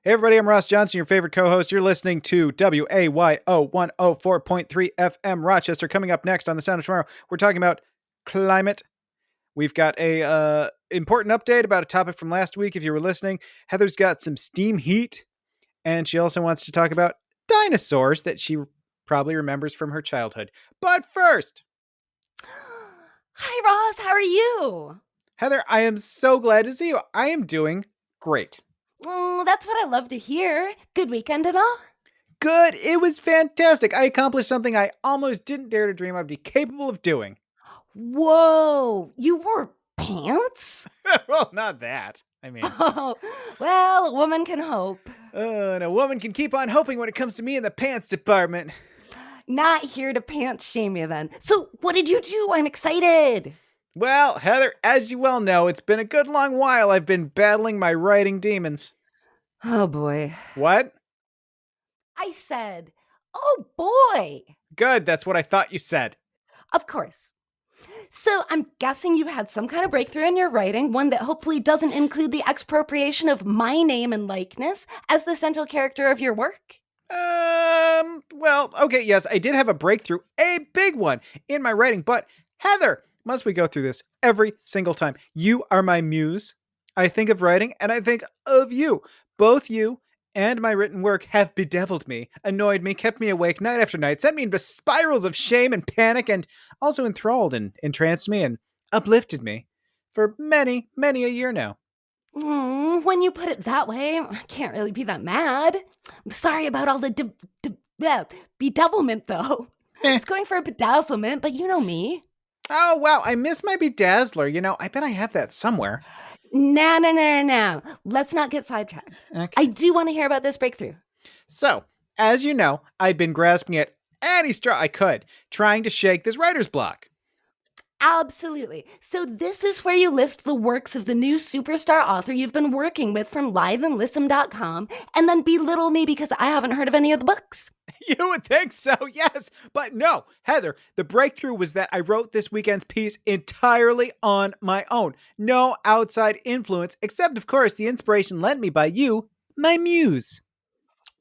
Hey everybody, I'm Ross Johnson, your favorite co-host. You're listening to WAYO 104.3 FM Rochester. Coming up next on The Sound of Tomorrow, we're talking about climate. We've got a important update about a topic from last week. If you were listening, Heather's got some steam heat, and she also wants to talk about dinosaurs that she probably remembers from her childhood. But first, Hi, Ross. How are you? Heather, I am so glad to see you. I am doing great. That's what I love to hear. Good weekend and all? Good. It was fantastic. I accomplished something I almost didn't dare to dream I'd be capable of doing. Whoa, you wore pants? Well, not that. I mean, Oh, well, a woman can hope. and a woman can keep on hoping when it comes to me in the pants department. Not here to pants shame you then. So, what did you do? I'm excited. Well, Heather, as you well know, it's been a good long while I've been battling my writing demons. Oh, boy. What? I said, oh, boy. Good, that's what I thought you said. Of course. So, I'm guessing you had some kind of breakthrough in your writing, one that hopefully doesn't include the expropriation of my name and likeness as the central character of your work. Well, okay, yes, I did have a breakthrough, a big one in my writing, but Heather, must we go through this every single time? You are my muse. I think of writing and I think of you. Both you and my written work have bedeviled me, annoyed me, kept me awake night after night, sent me into spirals of shame and panic, and also enthralled and entranced me and uplifted me for many, many a year now. When you put it that way, I can't really be that mad. I'm sorry about all the bedevilment, though. It's going for a bedazzlement, but you know me. Oh, wow, I miss my bedazzler. I bet I have that somewhere. No. Let's not get sidetracked. Okay. I do want to hear about this breakthrough. So, as you know, I'd been grasping at any straw I could, trying to shake this writer's block. Absolutely. So this is where you list the works of the new superstar author you've been working with from liveandlisten.com and then belittle me because I haven't heard of any of the books. You would think so, yes. But no, Heather, the breakthrough was that I wrote this weekend's piece entirely on my own. No outside influence, except, of course, the inspiration lent me by you, my muse.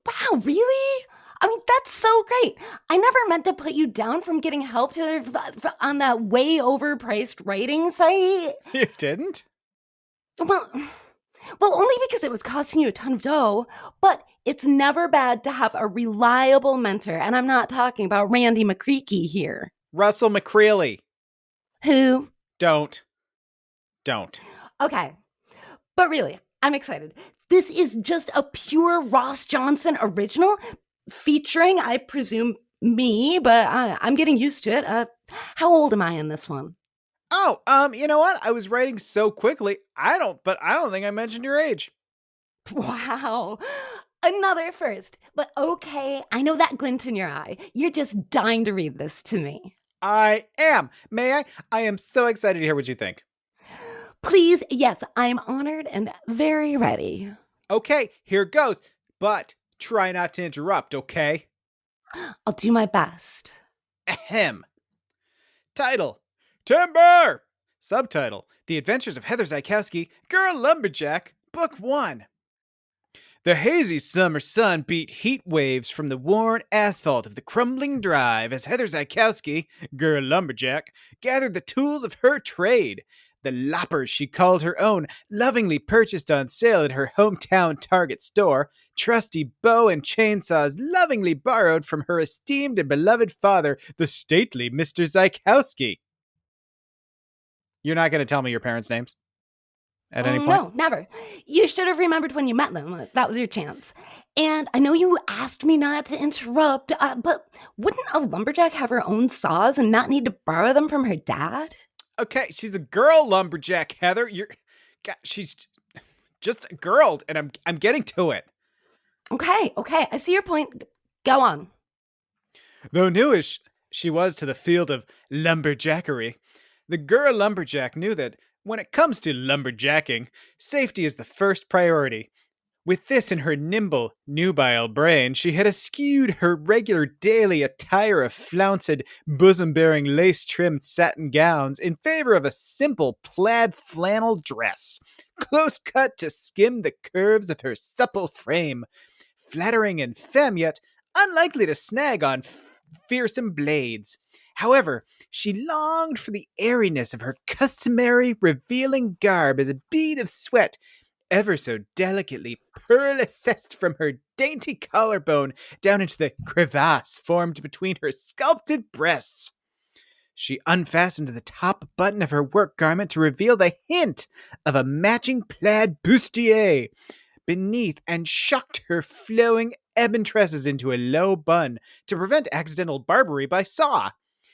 Wow, really? I mean, that's so great. I never meant to put you down from getting help on that way overpriced writing site. You didn't? Well, only because it was costing you a ton of dough, but it's never bad to have a reliable mentor, and I'm not talking about Randy McCreaky here. Russell McCreely. Who? Don't. Okay, but really, I'm excited. This is just a pure Ross Johnson original, featuring, I presume, me, but I'm getting used to it. How old am I in this one? Oh, you know what? I was writing so quickly, I don't think I mentioned your age. Wow. Another first. But okay, I know that glint in your eye. You're just dying to read this to me. I am. May I? I am so excited to hear what you think. Please, yes, I'm honored and very ready. Okay, here goes. But try not to interrupt, okay? I'll do my best. Ahem. Title: Timber! Subtitle: The Adventures of Heather Zykowski, Girl Lumberjack, Book 1. The hazy summer sun beat heat waves from the worn asphalt of the crumbling drive as Heather Zykowski, Girl Lumberjack, gathered the tools of her trade. The loppers she called her own, lovingly purchased on sale at her hometown Target store, trusty bow and chainsaws lovingly borrowed from her esteemed and beloved father, the stately Mr. Zykowski. You're not going to tell me your parents' names? At any point? No, never. You should have remembered when you met them. That was your chance. And I know you asked me not to interrupt, but wouldn't a lumberjack have her own saws and not need to borrow them from her dad? Okay, she's a girl lumberjack, Heather. She's just a girl, and I'm getting to it. Okay, I see your point. Go on. Though newish she was to the field of lumberjackery, the girl lumberjack knew that when it comes to lumberjacking, safety is the first priority. With this in her nimble, nubile brain, she had eschewed her regular daily attire of flounced, bosom-bearing, lace-trimmed satin gowns in favor of a simple plaid flannel dress. close cut to skim the curves of her supple frame, flattering and femme yet unlikely to snag on fearsome blades. However, she longed for the airiness of her customary revealing garb as a bead of sweat ever so delicately pearlesced from her dainty collarbone down into the crevasse formed between her sculpted breasts. She unfastened the top button of her work garment to reveal the hint of a matching plaid bustier beneath and shucked her flowing ebon tresses into a low bun to prevent accidental barbery by saw.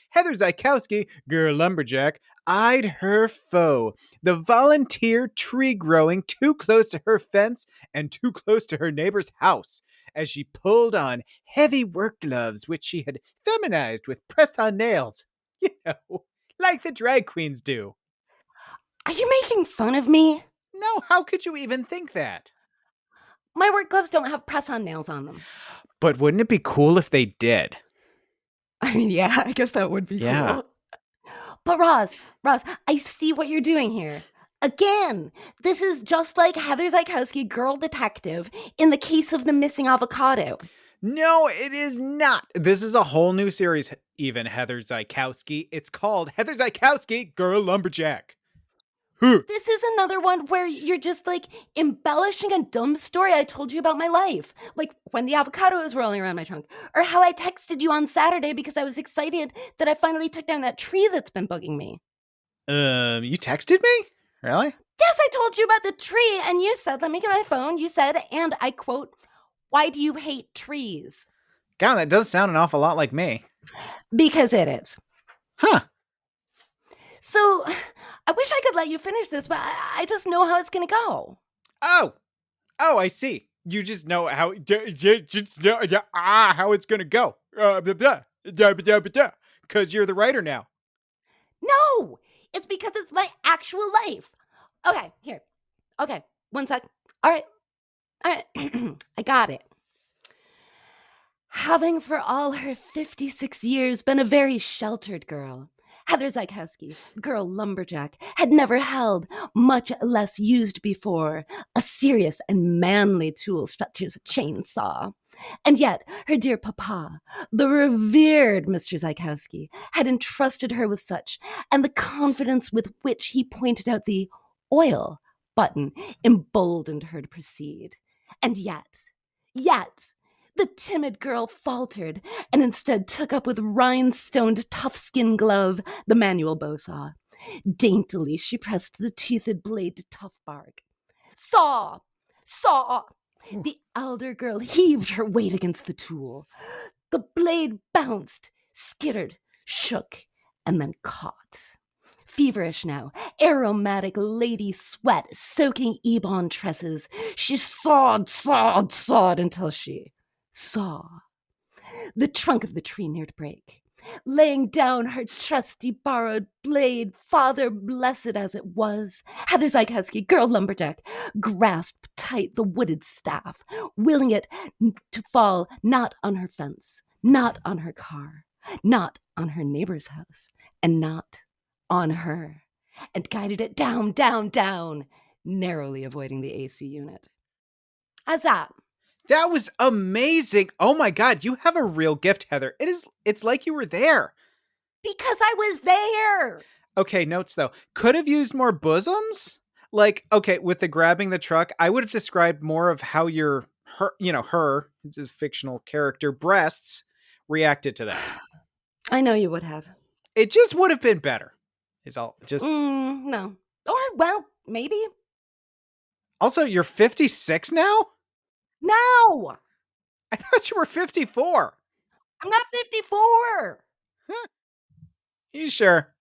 Heather Zykowski, girl lumberjack, eyed her foe, the volunteer tree growing too close to her fence and too close to her neighbor's house, as she pulled on heavy work gloves which she had feminized with press-on nails. You know, like the drag queens do. Are you making fun of me? No, how could you even think that? My work gloves don't have press-on nails on them. But wouldn't it be cool if they did? I mean, yeah, I guess that would be Yeah. cool. But Roz, I see what you're doing here. Again, this is just like Heather Zykowski, girl detective, in the case of the missing avocado. No, it is not. This is a whole new series, even Heather Zykowski. It's called Heather Zykowski, Girl Lumberjack. This is another one where you're just like embellishing a dumb story I told you about my life. Like when the avocado was rolling around my trunk. Or how I texted you on Saturday because I was excited that I finally took down that tree that's been bugging me. You texted me? Really? Yes, I told you about the tree and you said, let me get my phone. You said, and I quote, why do you hate trees? God, that does sound an awful lot like me. Because it is. Huh. So, I wish I could let you finish this, but I just know how it's going to go. Oh, I see. You just know how how it's gonna go. Because you're the writer now. No, it's because it's my actual life. Okay, here. Okay, one sec. All right. I got it. Having for all her 56 years been a very sheltered girl, Heather Zykowski, girl lumberjack, had never held, much less used before, a serious and manly tool such as a chainsaw. And yet, her dear papa, the revered Mr. Zykowski, had entrusted her with such, and the confidence with which he pointed out the oil button emboldened her to proceed. And yet, the timid girl faltered and instead took up with rhinestoned tough-skin glove the manual bow saw. Daintily she pressed the toothed blade to tough bark. Saw! The elder girl heaved her weight against the tool. The blade bounced, skittered, shook, and then caught. Feverish now, aromatic lady sweat soaking ebon tresses, she sawed until she saw. The trunk of the tree near to break. Laying down her trusty borrowed blade, father blessed as it was, Heather Zykowski, girl lumberjack, grasped tight the wooded staff, willing it to fall not on her fence, not on her car, not on her neighbor's house, and not on her, and guided it down, narrowly avoiding the AC unit. How's that? That was amazing. Oh my God, you have a real gift, Heather. It's like you were there. Because I was there. Okay, notes though. Could have used more bosoms? Like, okay, with the grabbing the truck, I would have described more of how her, it's a fictional character, breasts reacted to that. I know you would have. It just would have been better. Is all just no. Or well, maybe. Also, you're 56 now? No! I thought you were 54. I'm not 54. You sure?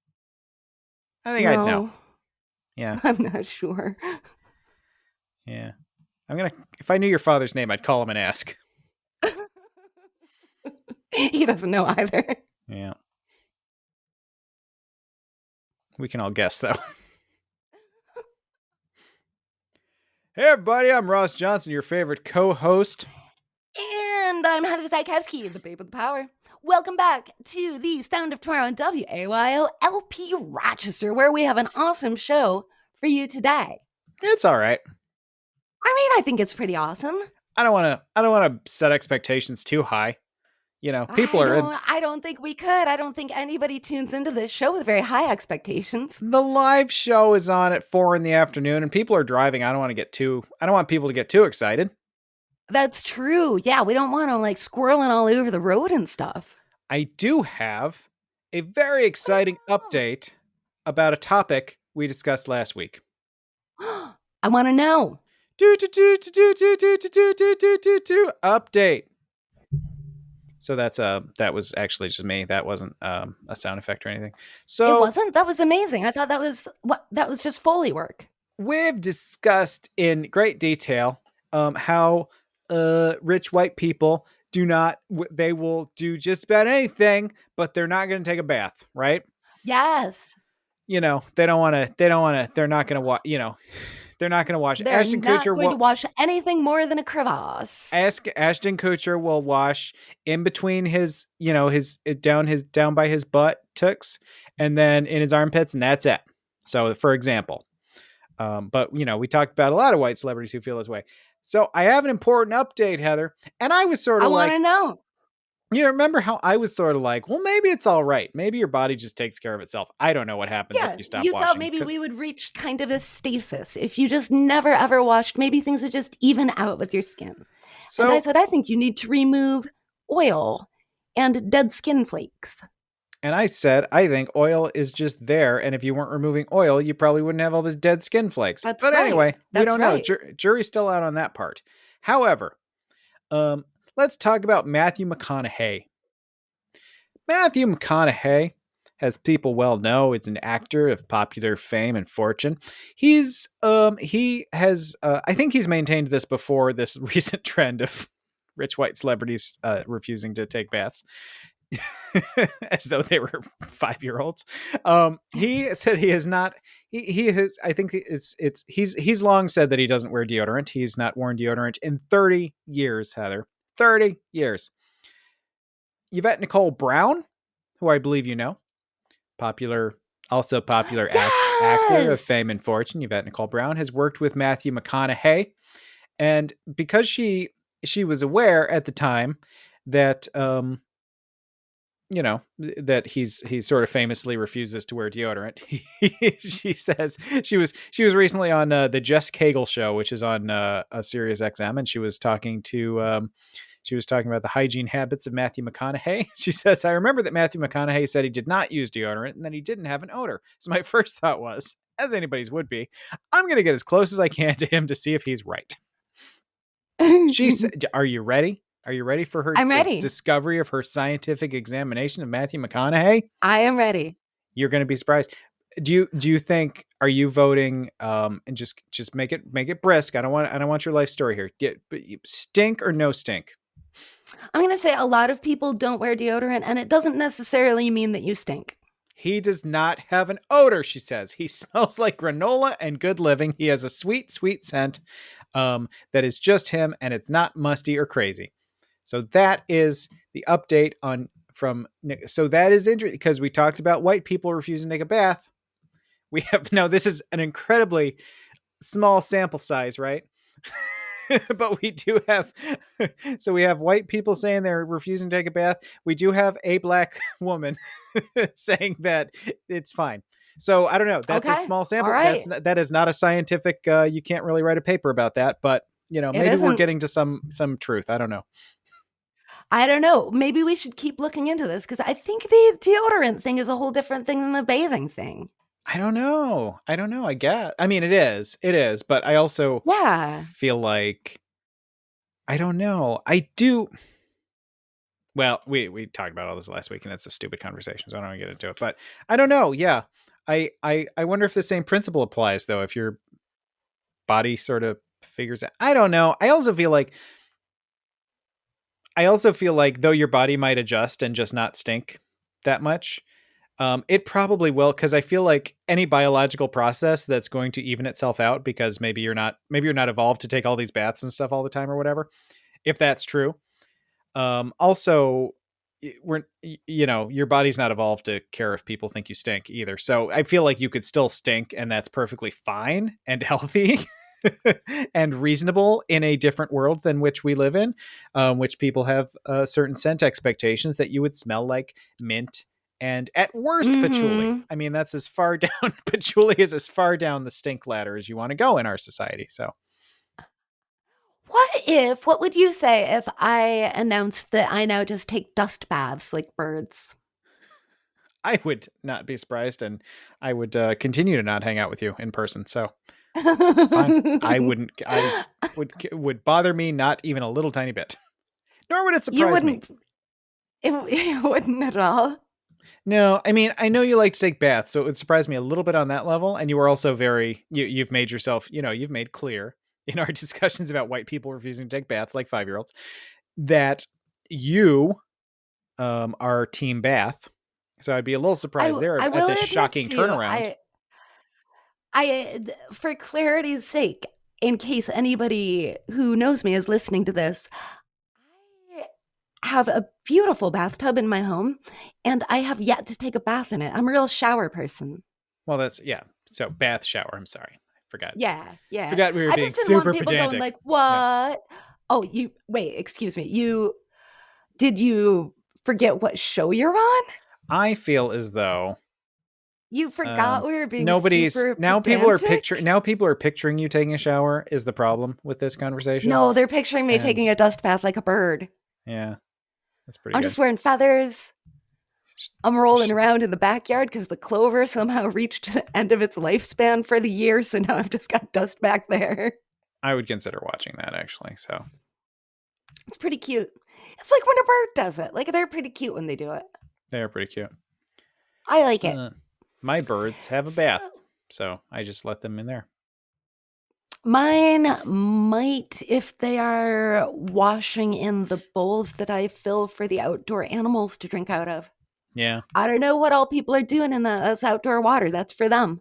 I think I'd know. No, Yeah. I'm not sure. Yeah. If I knew your father's name, I'd call him and ask. He doesn't know either. Yeah. We can all guess, though. Hey, everybody, I'm Ross Johnson, your favorite co-host. And I'm Heather Zykowski, the babe of the power. Welcome back to the Sound of Tomorrow on WAYO LP Rochester, where we have an awesome show for you today. It's all right. I mean, I think it's pretty awesome. I don't want to set expectations too high. You know, people are in I don't think we could. I don't think anybody tunes into this show with very high expectations. the live show is on at 4 in the afternoon and people are driving. I don't want people to get too excited. That's true. Yeah, we don't want them like squirreling all over the road and stuff. I do have a very exciting update about a topic we discussed last week. I want to know. Update. So that was actually just me. That wasn't a sound effect or anything. So It wasn't? That was amazing. I thought that was just Foley work. we've discussed in great detail how rich white people they will do just about anything, but they're not going to take a bath, right? Yes. You know, they're not going to watch, you know, they're not going to wash. They're Ashton not Kutcher going to wash anything more than a crevasse. Ashton Kutcher will wash in between his, you know, down by his butt tucks and then in his armpits, and that's it. So, for example, but you know, we talked about a lot of white celebrities who feel this way. So I have an important update, Heather, and I was sort of I want to know. you remember how I was sort of like, well, maybe it's all right. Maybe your body just takes care of itself. I don't know what happens Yeah, if you stop you washing. thought maybe we would reach kind of a stasis. If you just never ever washed, maybe things would just even out with your skin. So and I said, I think you need to remove oil and dead skin flakes. And I said, I think oil is just there. And if you weren't removing oil, you probably wouldn't have all this dead skin flakes. That's but right. anyway, we That's don't right. know. Jury's still out on that part. However, let's talk about Matthew McConaughey. Matthew McConaughey, as people well know, is an actor of popular fame and fortune. He has, I think he's maintained this before this recent trend of rich white celebrities refusing to take baths. As though they were 5-year-olds. He said he has not. He has. I think he's long said that he doesn't wear deodorant. He's not worn deodorant in 30 years, Heather. 30 years. Yvette Nicole Brown, who I believe you know, also popular actor of fame and fortune. Yvette Nicole Brown has worked with Matthew McConaughey, and because she was aware at the time that you know, that he sort of famously refuses to wear deodorant. She says she was recently on the Jess Cagle show, which is on a Sirius XM, and she was talking about the hygiene habits of Matthew McConaughey. She says, I remember that Matthew McConaughey said he did not use deodorant and that he didn't have an odor. So my first thought was, as anybody's would be, I'm going to get as close as I can to him to see if he's right. She said, are you ready? Are you ready for her I'm ready. discovery of her scientific examination of Matthew McConaughey? I am ready. You're going to be surprised. Do you think, are you voting and just make it brisk? I don't want your life story here. Stink or no stink? I'm going to say a lot of people don't wear deodorant, and it doesn't necessarily mean that you stink. He does not have an odor, she says. He smells like granola and good living. He has a sweet, sweet scent that is just him, and it's not musty or crazy. So that is the update so that is interesting because we talked about white people refusing to take a bath. We have, now this is an incredibly small sample size, right? But we do have, so we have white people saying they're refusing to take a bath. We do have a black woman saying that it's fine. So I don't know. That's a small sample. Right. That is not a scientific, you can't really write a paper about that, but you know, maybe we're getting to some truth. I don't know. I don't know. Maybe we should keep looking into this because I think the deodorant thing is a whole different thing than the bathing thing. I don't know. I guess. I mean, it is, but I also feel like, I don't know. I do. Well, we talked about all this last week and it's a stupid conversation, so I don't want to get into it, but I don't know. Yeah. I wonder if the same principle applies though, if your body sort of figures out, I don't know. I also feel like though your body might adjust and just not stink that much, it probably will, because I feel like any biological process that's going to even itself out, because maybe you're not evolved to take all these baths and stuff all the time or whatever, if that's true. Also, your body's not evolved to care if people think you stink either. So I feel like you could still stink, and that's perfectly fine and healthy and reasonable in a different world than which we live in, which people have certain scent expectations that you would smell like mint and at worst patchouli. Mm-hmm. I mean, that's as far down patchouli is as far down the stink ladder as you want to go in our society. So What would you say if I announced that I now just take dust baths like birds? I would not be surprised, and I would continue to not hang out with you in person. So fine. I wouldn't. I would bother me not even a little tiny bit. Nor would it You surprise me. wouldn't, it wouldn't at all. No, I mean, I know you like to take baths, so it would surprise me a little bit on that level. And you were also you've made yourself, you've made clear in our discussions about white people refusing to take baths like 5-year-olds that you are team bath. So I'd be a little surprised there I at will this admit shocking to you, turnaround. for clarity's sake, in case anybody who knows me is listening to this, I have a beautiful bathtub in my home, and I have yet to take a bath in it. I'm a real shower person. Well, that's yeah. So bath shower. I'm sorry, I forgot. Yeah. Forgot we were I being just didn't want super people pedantic. going like, Yeah. "What? Oh, you wait, excuse me. Did you forget what show you're on? I feel as though You forgot we were being nobody's super now people are pedantic? picturing you taking a shower is the problem with this conversation. No, they're picturing me And taking a dust bath like a bird. yeah, that's pretty I'm good. just wearing feathers. I'm rolling around in the backyard because the clover somehow reached the end of its lifespan for the year, so now I've just got dust back there. I would consider watching that actually. So It's pretty cute. It's like when a bird does it. Like they're pretty cute when they do it. they are pretty cute. I like it. My birds have a bath, so I just let them in there. Mine might if they are washing in the bowls that I fill for the outdoor animals to drink out of. Yeah. I don't know what all people are doing in that. That's outdoor water. That's for them.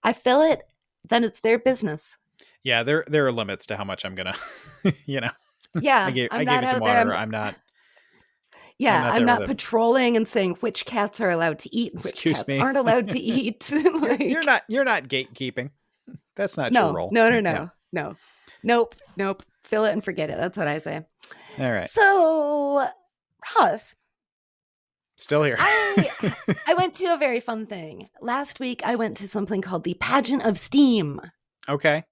I fill it, then it's their business. Yeah, there are limits to how much I'm gonna, Yeah, I gave I'm you not some out there. water. I'm not I'm there not with it. patrolling and saying which cats are allowed to eat and which Excuse cats me. aren't allowed to eat. Like, you're not gatekeeping. That's not your role. No. Nope. Fill it and forget it. That's what I say. All right. So, Ross, Still here. I went to a very fun thing. Last week, I went to something called the Pageant of Steam Okay.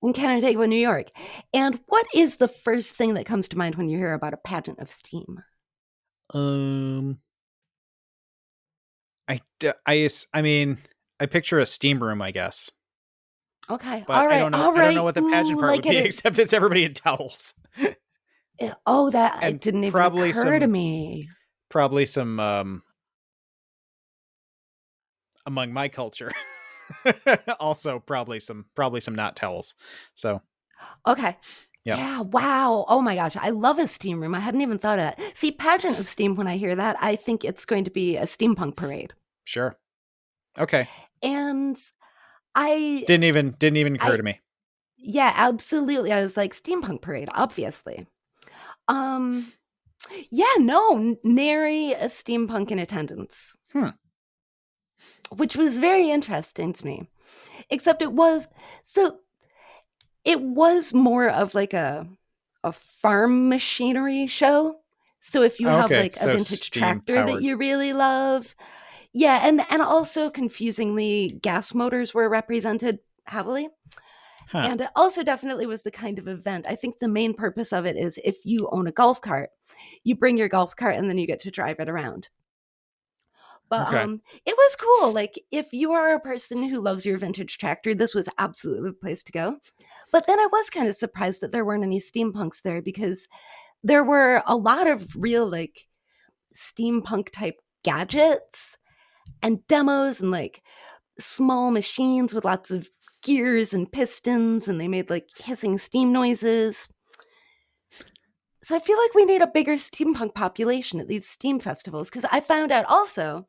in Canandaigua, New York. And what is the first thing that comes to mind when you hear about a Pageant of Steam? I mean, I picture a steam room, I guess. Okay. But all right. I don't know. All right. I don't know what the pageant part like would be, except it's everybody in towels. That And it didn't even probably occur to me. Probably some among my culture. Also probably some not towels. So Okay. Yep. Yeah. Wow. Oh my gosh. I love a steam room. I hadn't even thought of that. See, Pageant of Steam, when I hear that, I think it's going to be a steampunk parade. Sure. Okay. And I Didn't even occur to me. Yeah, absolutely. I was like, steampunk parade, obviously. Yeah, no, nary a steampunk in attendance. Which was very interesting to me. Except it was more of like a farm machinery show. So if you have like a vintage tractor that you really love, yeah, and also confusingly, gas motors were represented heavily. And it also definitely was the kind of event. I think the main purpose of it is if you own a golf cart, you bring your golf cart and then you get to drive it around. But it was cool. Like if you are a person who loves your vintage tractor, this was absolutely the place to go. But then I was kind of surprised that there weren't any steampunks there because there were a lot of real like steampunk type gadgets and demos and like small machines with lots of gears and pistons, and they made like hissing steam noises. So I feel like we need a bigger steampunk population at these steam festivals, because I found out also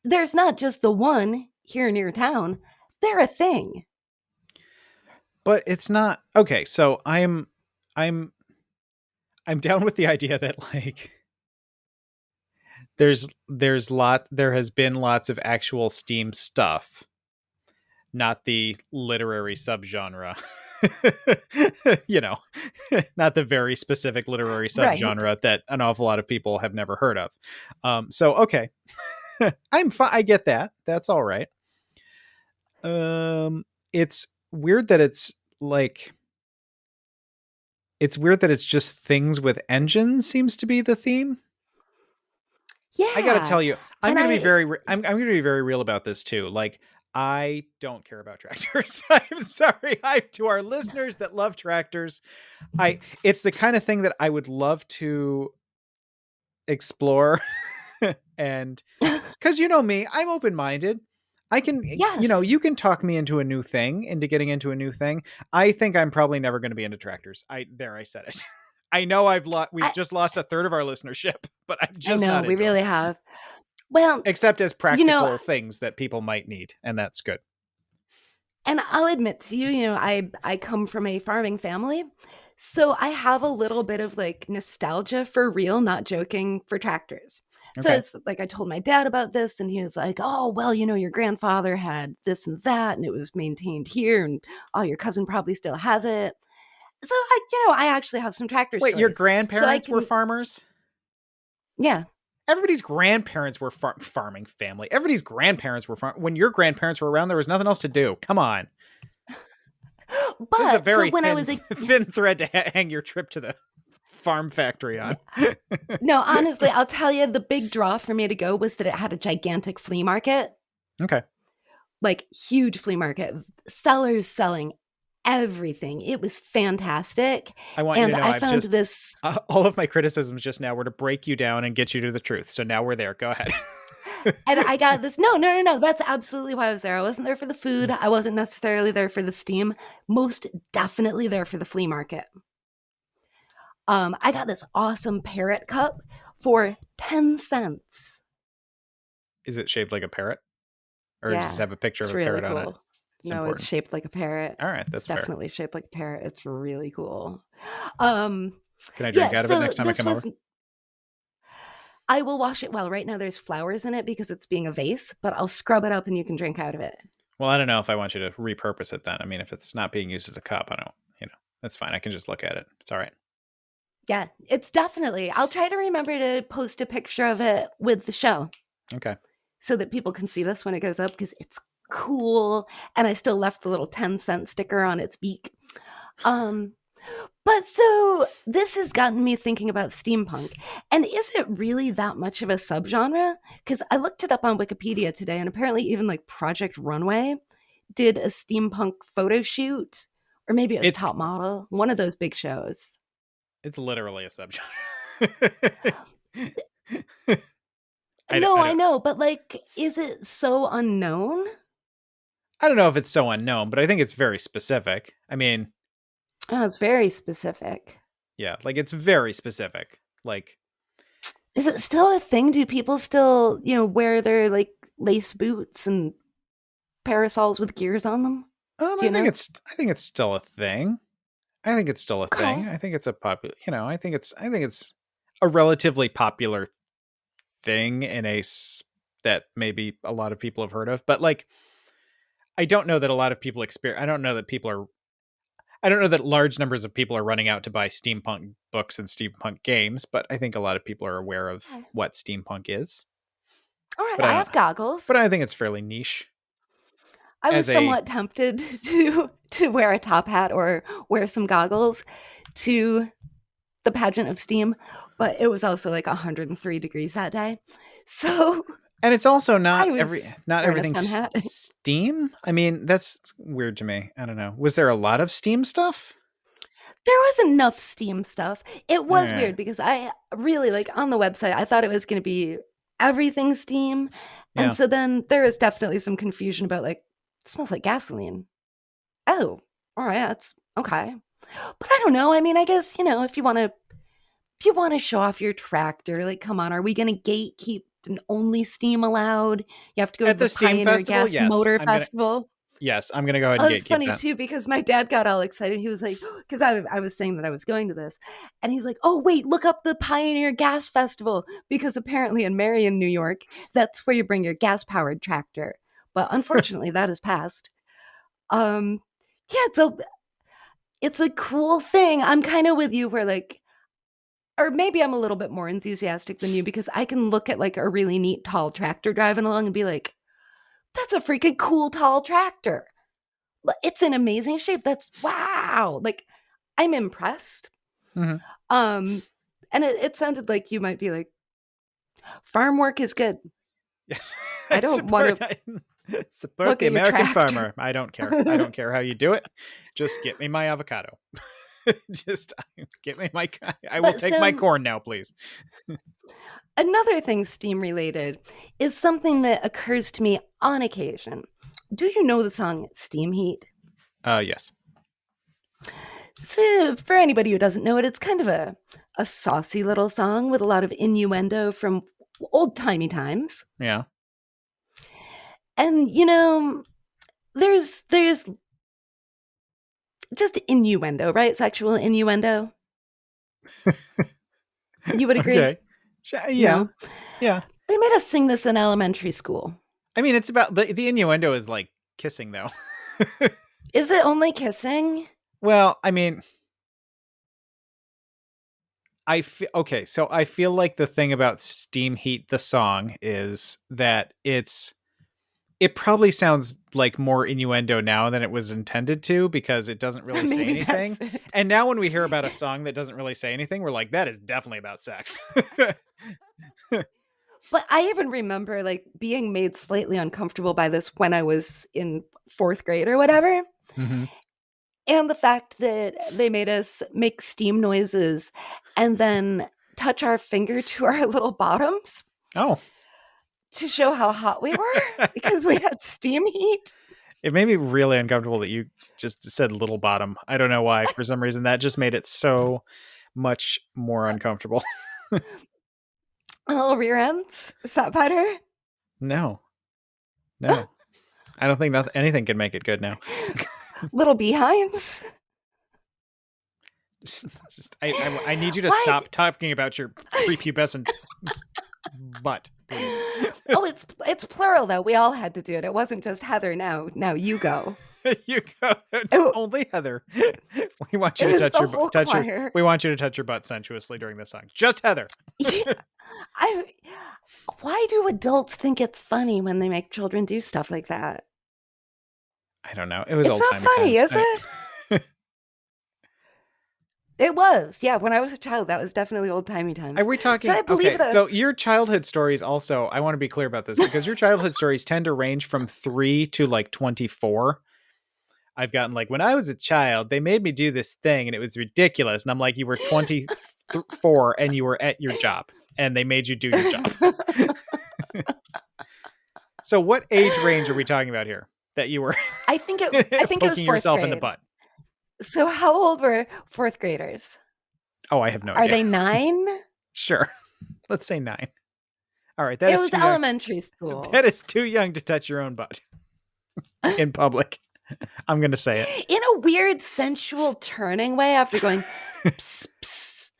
there's not just the one here near town, they're a thing. But it's not okay, so I'm down with the idea that like there has been lots of actual Steam stuff, not the literary subgenre. you know, not the very specific literary Right. subgenre that an awful lot of people have never heard of. So okay, I'm fine. I get that. That's all right. It's weird that like it's weird that it's just things with engines seems to be the theme. I gotta Yeah. tell you, And I'm gonna be very real about this too. Like, I don't care about tractors. I'm sorry. To our listeners that love tractors, it's the kind of thing that I would love to explore. And because you know me, I'm open minded. I can, yes. you can talk me into a new thing, into getting into a new thing. I think I'm probably never going to be into tractors. I said it. I know we've I just lost a third of our listenership, but I'm I just know not we into them. really have. Well, Except as you know, practical things that people might need, and that's good. and I'll admit to you, I come from a farming family. So I have a little bit of like nostalgia for real, not joking, for tractors. So Okay. it's like I told my dad about this and he was like, "Oh, well, your grandfather had this and that and it was maintained here and oh, your cousin probably still has it." So I actually have some tractor Wait, your stories. So I grandparents were can farmers? yeah. Everybody's grandparents were farming family. Everybody's grandparents were when your grandparents were around, there was nothing else to do. Come on. This is a But so very when I thin was a thin thread to hang your trip to the farm factory on. no, honestly, I'll tell you the big draw for me to go was that it had a gigantic flea market. Okay. Like huge flea market, sellers selling everything. It was fantastic. I want you And to know I found this, all of my criticisms just now were to break you down and get you to the truth. So now we're there. Go ahead. and I got this. No, no, no, no. That's absolutely why I was there. I wasn't there for the food. I wasn't necessarily there for the steam. Most definitely there for the flea market. I got this awesome parrot cup for 10 cents. Is it shaped like a parrot? Or does it Yeah, have a picture of it's a really parrot on it? cool. It's No, it's important. shaped like a parrot. All right, It's that's fair. definitely shaped like a parrot. It's really cool. Um, Can I drink yeah, out of it so next time I this come over? was I will wash it well. Right now there's flowers in it because it's being a vase, but I'll scrub it up and you can drink out of it. Well, I don't know if I want you to repurpose it then. I mean, if it's not being used as a cup, I don't, that's fine. I can just look at it. It's all right. Yeah, it's definitely. I'll try to remember to post a picture of it with the show Okay. so that people can see this when it goes up because it's cool. And I still left the little 10-cent sticker on its beak. Um, But so this has gotten me thinking about steampunk. And is it really that much of a subgenre? Because I looked it up on Wikipedia today, and apparently even like Project Runway did a steampunk photo shoot, or maybe it was It's Top Model, one of those big shows. it's literally a subgenre. No, I I don't know, but like, is it so unknown? I don't know if it's so unknown, but I think it's very specific. I mean, Oh, it's very specific. yeah, like it's very specific. Like, Is it still a thing? Do people still, wear their like lace boots and parasols with gears on them? Do you know? I think it's still a thing. I think it's still a thing. Okay. I think it's a popular, I think it's a relatively popular thing that maybe a lot of people have heard of, but like I don't know that a lot of people experience. I don't know that large numbers of people are running out to buy steampunk books and steampunk games, but I think a lot of people are aware of Okay. what steampunk is. All right, But I I don't. have goggles. But I think it's fairly niche. I was As a somewhat tempted to wear a top hat or wear some goggles to the Pageant of Steam, but it was also like 103 degrees that day. So and it's also I not was not wearing a everything's sun hat. Steam. I mean, that's weird to me. I don't know. Was there a lot of Steam stuff? There was enough Steam stuff. It All was right. weird because I really like on the website, I thought it was going to be everything Steam. And Yeah. so then there is definitely some confusion about like, it smells like gasoline. Oh, all right, that's okay. But I don't know. I mean, I guess, if you want to show off your tractor, like, come on, are we going to gatekeep and only Steam allowed? You have to go to At the the Steam Pioneer Festival, Gas yes. Motor Festival. Yes, I'm gonna go ahead Oh, and it's gatekeep funny that. too because my dad got all excited. He was like, because I was saying that I was going to this, and he's like, "Oh, wait, look up the Pioneer Gas Festival because apparently in Marion, New York, that's where you bring your gas powered tractor." But unfortunately, that has passed. Um, yeah, it's a cool thing. I'm kind of with you where like, or maybe I'm a little bit more enthusiastic than you because I can look at like a really neat tall tractor driving along and be like, "That's a freaking cool tall tractor. It's in amazing shape. That's wow." Like I'm impressed. Mhm. Um, and it sounded like you might be like, farm work is good. Yes, I don't want to support look the at your American tractor. farmer. I don't care. I don't care how you do it. Just get me my avocado. Just get me my. I will But take my so corn now, please. another thing steam related is something that occurs to me on occasion. Do you know the song Steam Heat? Yes. So for anybody who doesn't know it, it's kind of a saucy little song with a lot of innuendo from old timey times. Yeah. And there's just innuendo, right? Sexual innuendo. You would agree? Okay. Yeah. No. Yeah. They made us sing this in elementary school. I mean, it's about the innuendo is like kissing, though. Is it only kissing? Well, I mean, okay. So I feel like the thing about Steam Heat, the song, is that it probably sounds like more innuendo now than it was intended to because it doesn't really say Maybe anything. that's it. And now when we hear about a song that doesn't really say anything, we're like, that is definitely about sex. But I even remember like being made slightly uncomfortable by this when I was in fourth grade or whatever. Hmm. And the fact that they made us make steam noises and then touch our finger to our little bottoms Oh, to show how hot we were because we had steam heat. it made me really uncomfortable that you just said little bottom. I don't know why. For some reason, that just made it so much more uncomfortable. Little rear ends. Is that better? No, no. I don't think anything can make it good now. Little behinds. I need you to Why? stop talking about your prepubescent butt, please. Oh, it's plural though. We all had to do it. It wasn't just Heather. Now you go. You go. Oh. Only Heather. We want you It to was touch the your whole touch your. choir. We want you to touch your butt sensuously during this song. Just Heather. Yeah, why do adults think it's funny when they make children do stuff like that? I don't know. It was It's old not timey funny, times. is it? It was. Yeah, when I was a child, that was definitely old timey times. Are we talking? So I believe Okay, so that's your childhood stories also. I want to be clear about this because your childhood stories tend to range from 3 to like 24. I've gotten like when I was a child, they made me do this thing and it was ridiculous. And I'm like, you were 24 and you were at your job and they made you do your job. So what age range are we talking about here that you were I think it was poking fourth yourself grade. in the butt? So how old were fourth graders? Oh, I have no Are idea. they 9? Sure. Let's say 9. All right. It was elementary school. That is too young to touch your own butt in public. I'm going to say it. In a weird sensual turning way after going pss, pss,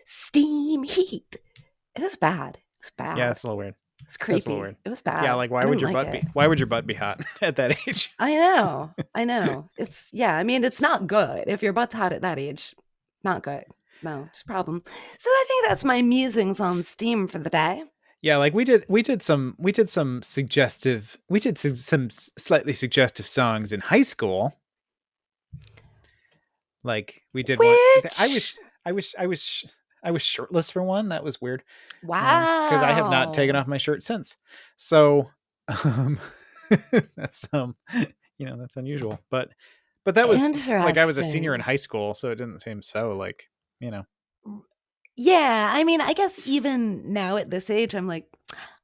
steam heat. It was bad. It was bad. Yeah, that's a little weird. It's creepy. That's a little weird. It was bad. Yeah, like why would your butt be hot at that age? I know. It's I mean, it's not good. If your butt's hot at that age, not good. No, it's a problem. So I think that's my musings on Steam for the day. Yeah, like we did some slightly suggestive songs in high school. Like we did one. I was shirtless for one. That was weird. Wow. Because I have not taken off my shirt since. So that's that's unusual. But that was like I was a senior in high school, so it didn't seem so like, Yeah, I mean, I guess even now at this age, I'm like,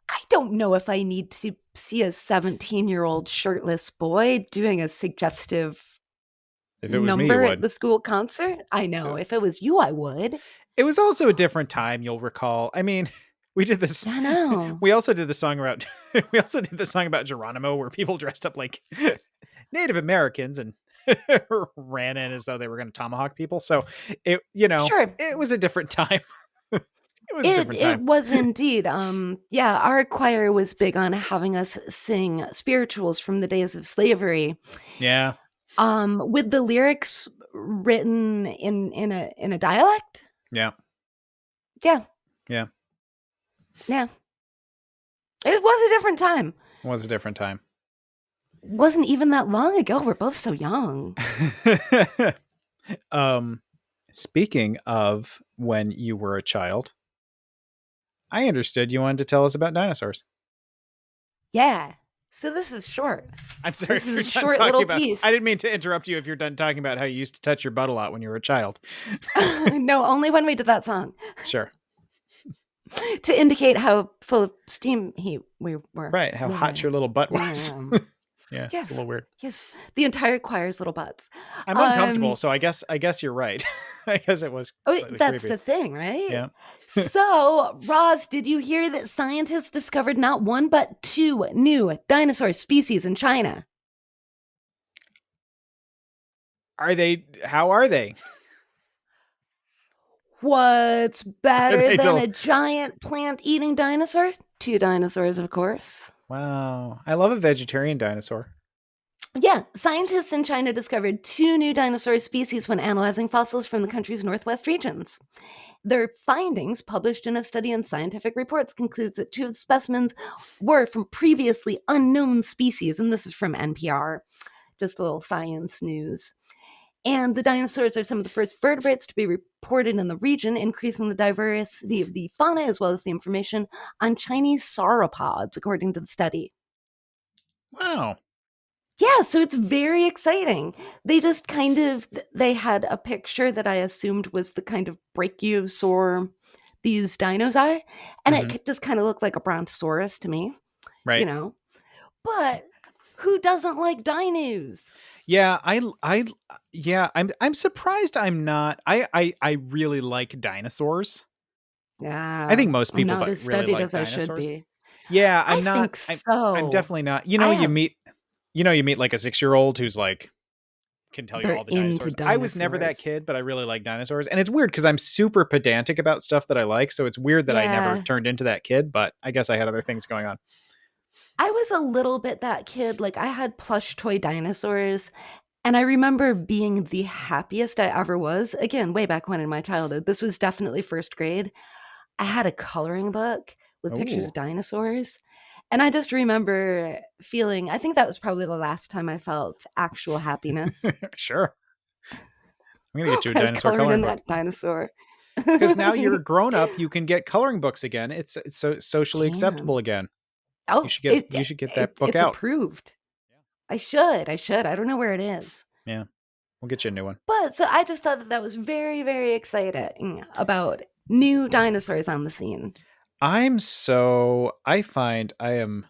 I don't know if I need to see a 17-year-old shirtless boy doing a suggestive number at the school concert. I know. If it was you, I would. It was also a different time, you'll recall. I mean, we did this. I know. We also did the song about Geronimo, where people dressed up like Native Americans and ran in as though they were going to tomahawk people. So it, Sure. it was a different time. It was a It different it time. was indeed. Yeah, our choir was big on having us sing spirituals from the days of slavery. Yeah. With the lyrics written in a dialect. Yeah. Yeah, Yeah. yeah. It was a different time. It was a different time. Wasn't even that long ago. We're both so young. Speaking of when you were a child, I understood you wanted to tell us about dinosaurs. Yeah. So this is short. I'm sorry This if is you're a done short talking little about. piece. I didn't mean to interrupt you if you're done talking about how you used to touch your butt a lot when you were a child. No, only when we did that song. Sure. To indicate how full of steam we were. Right. How hot your little butt was. Yeah, Yes. it's a little weird. Yes. The entire choir's little butts. I'm uncomfortable, so I guess you're right. I guess it was slightly that's creepy. the thing, right? Yeah. So, Roz, did you hear that scientists discovered not one but two new dinosaur species in China? How are they? What's better They than don't- a giant plant-eating dinosaur? Two dinosaurs, of course. Wow. I love a vegetarian dinosaur. Yeah, scientists in China discovered two new dinosaur species when analyzing fossils from the country's northwest regions. Their findings, published in a study in Scientific Reports, concludes that two of the specimens were from previously unknown species, and this is from NPR, just a little science news. And the dinosaurs are some of the first vertebrates to be reported in the region, increasing the diversity of the fauna as well as the information on Chinese sauropods, according to the study. Wow. Yeah, so it's very exciting. They just they had a picture that I assumed was the kind of brachiosaur these dinos are, and it just kind of looked like a brontosaurus to me, Right. But who doesn't like dinos? Yeah, I'm surprised I'm not. I really like dinosaurs. Yeah, I think most people I'm not as really studied like as I dinosaurs. should be. Yeah, I I'm not. think so. I'm definitely not. I You meet like a 6-year-old who's like can tell you They're all the into dinosaurs. I was never that dinosaurs. kid, but I really like dinosaurs. And it's weird because I'm super pedantic about stuff that I like. So it's weird that I never Yeah. turned into that kid, but I guess I had other things going on. I was a little bit that kid. Like I had plush toy dinosaurs, and I remember being the happiest I ever was. Again, way back when in my childhood. This was definitely first grade. I had a coloring book with pictures Ooh. of dinosaurs. And I just remember feeling, I think that was probably the last time I felt actual happiness. Sure. I'm going to get you a I was dinosaur coloring coloring in book. that dinosaur. Because now you're a grown up, you can get coloring books again. It's so socially acceptable again. Oh, You should get that book it's out. approved. Yeah. I should. I don't know where it is. Yeah. We'll get you a new one. But so I just thought that was very, very exciting about new dinosaurs on the scene. I find I am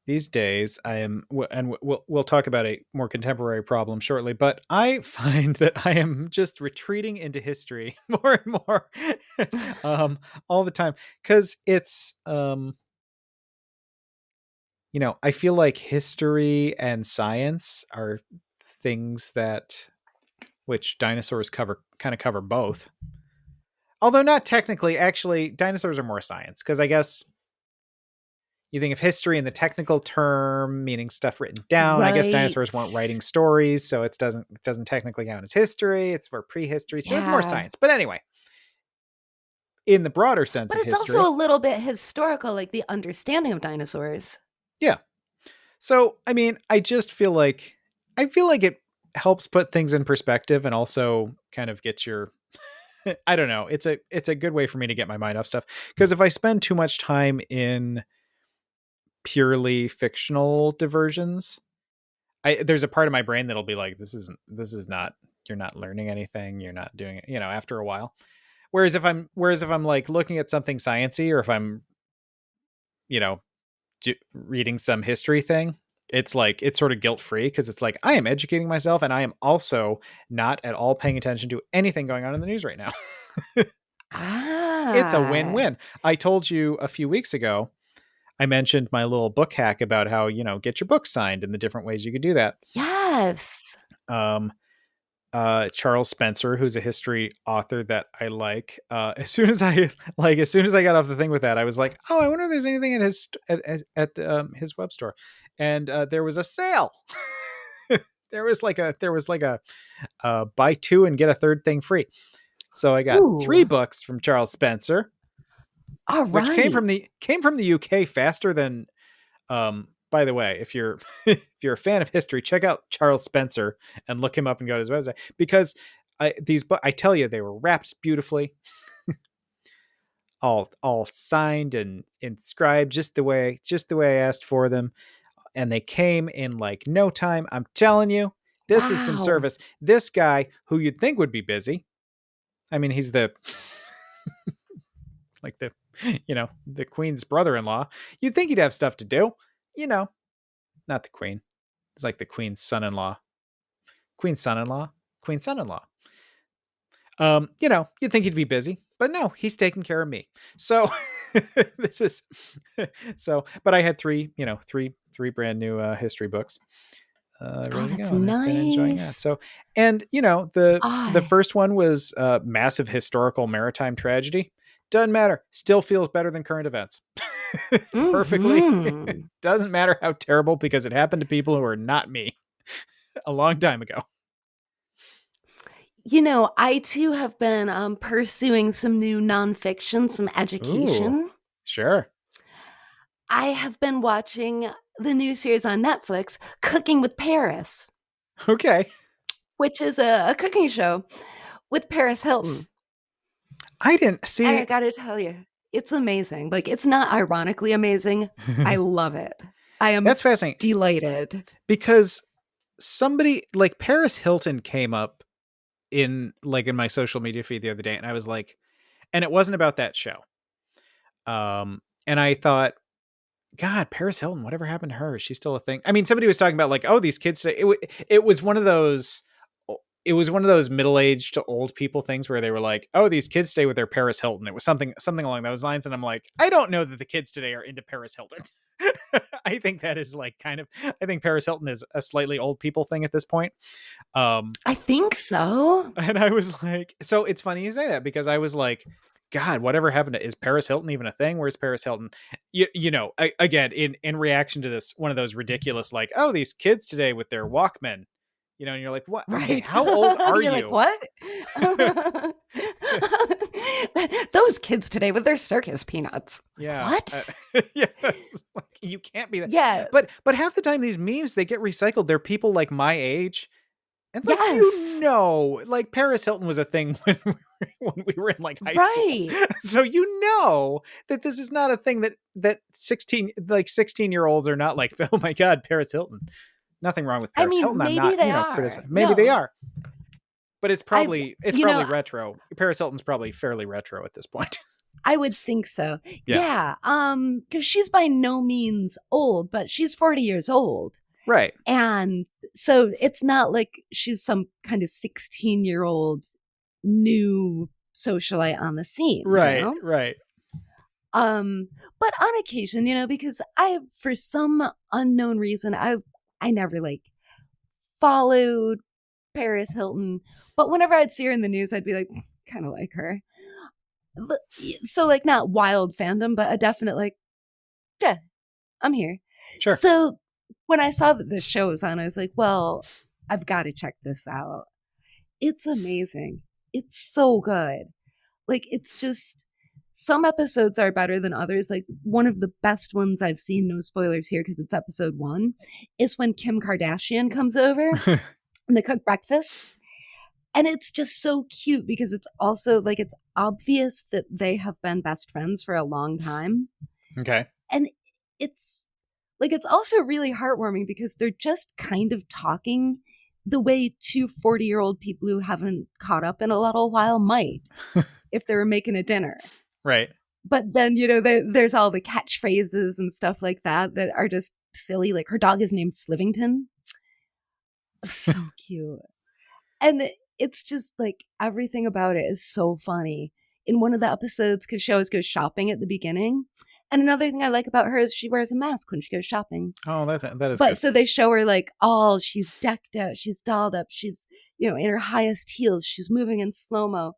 these days I am, and we'll talk about a more contemporary problem shortly, but I find that I am just retreating into history more and more all the time, because it's I feel like history and science are things that which dinosaurs kind of cover both. Although not technically, actually, dinosaurs are more science, because I guess you think of history in the technical term, meaning stuff written down. I guess dinosaurs weren't writing stories, so it doesn't technically count as history. It's for prehistory, so it's more science. But anyway, in the broader sense but of it's history, also a little bit historical, like the understanding of dinosaurs. Yeah. So I mean, I feel like it helps put things in perspective, and also kind of gets your I don't know. It's a good way for me to get my mind off stuff, because if I spend too much time in purely fictional diversions, there's a part of my brain that'll be like, this is not, you're not learning anything, you're not doing it, after a while. Whereas if I'm like looking at something sciencey, or if I'm reading some history thing, it's like, it's sort of guilt-free, because it's like I am educating myself, and I am also not at all paying attention to anything going on in the news right now. It's a win-win. I told you a few weeks ago, I mentioned my little book hack about how, get your book signed and the different ways you could do that. Yes. Yes. Um, Charles Spencer, who's a history author that I like. As soon as I got off the thing with that, I was like, oh, I wonder if there's anything at his web store, and there was a sale. there was like a buy two and get a third thing free. So I got three Ooh. books from Charles Spencer, All which right. came from the UK faster than. By the way, if you're if you're a fan of history, check out Charles Spencer and look him up and go to his website, because I tell you, they were wrapped beautifully, all signed and inscribed just the way I asked for them, and they came in like no time. I'm telling you, this is some Wow. service. This guy, who you'd think would be busy, I mean, he's the like the the queen's brother-in-law. You'd think he'd have stuff to do, you know. Not the queen. It's like the queen's son-in-law. Queen's son-in-law. Queen's son-in-law. You'd think he'd be busy, but no, he's taking care of me. So this is but I had three brand new history books. Oh, Ready to that's go, and I've been enjoying that. nice. So, and the Ah. first one was massive historical maritime tragedy. Doesn't matter. Still feels better than current events. Perfectly. Hmm. Doesn't matter how terrible, because it happened to people who are not me a long time ago. I too have been pursuing some new nonfiction, some Ooh, education. sure. I have been watching the new series on Netflix, Cooking with Paris, Okay. which is a cooking show with Paris Hilton. I didn't And I see. gotta tell you, it's amazing. Like, it's not ironically amazing. I love it. I am That's fascinating, delighted. because somebody like Paris Hilton came up in my social media feed the other day, and I was like, and it wasn't about that show. And I thought, God, Paris Hilton, whatever happened to her? Is she still a thing? I mean, somebody was talking about like, oh, these kids today. It was one of those. It was one of those middle-aged to old people things where they were like, oh, these kids stay with their Paris Hilton. It was something along those lines, and I'm like, I don't know that the kids today are into Paris Hilton. I think that is like kind of. I think Paris Hilton is a slightly old people thing at this point. I think so. And I was like, so it's funny you say that, because I was like, God, whatever happened to, is Paris Hilton even a thing? Where's Paris Hilton? Again, in reaction to this, one of those ridiculous, like, oh, these kids today with their Walkman, and you're like, what? Okay, Right. how old are You're like, you? what? Those kids today with their circus peanuts. Yeah. What? Yeah. Like, you can't be that. Yeah. But half the time these memes, they get recycled. They're people like my age. It's like, Yes. like Paris Hilton was a thing when we were in like high Right. school. So that this is not a thing that 16-year-olds are not like, oh my God, Paris Hilton. Nothing wrong with I Paris mean, Hilton. I'm maybe not, they are. criticizing. Maybe they No. are. But it's I probably you know, retro. Paris Hilton's probably fairly retro at this point. I would think so. Yeah. Yeah. Because she's by no means old, but she's 40 years old. Right. And so it's not like she's some kind of 16-year-old new socialite on the scene, Right. Right. But on occasion, because for some unknown reason, I never like followed Paris Hilton, but whenever I'd see her in the news, I'd be like, kind of like her. So like not wild fandom, but a definite like, yeah, I'm here. Sure. So when I saw that this show was on, I was like, well, I've got to check this out. It's amazing. It's so good. Like, it's just, some episodes are better than others. Like, one of the best ones I've seen, no spoilers here because it's episode 1, is when Kim Kardashian comes over and they cook breakfast. And it's just so cute because it's also like, it's obvious that they have been best friends for a long time. Okay. And it's like, it's also really heartwarming because they're just kind of talking the way two 40-year-old people who haven't caught up in a little while might if they were making a dinner. Right. But then, there's all the catchphrases and stuff like that are just silly. Like, her dog is named Slivington. So cute. And it's just like, everything about it is so funny. In one of the episodes, because she always goes shopping at the beginning, And another thing I like about her is she wears a mask when she goes shopping. Oh, that is But good. so they show her like, oh, she's decked out, she's dolled up, she's, in her highest heels, she's moving in slow-mo.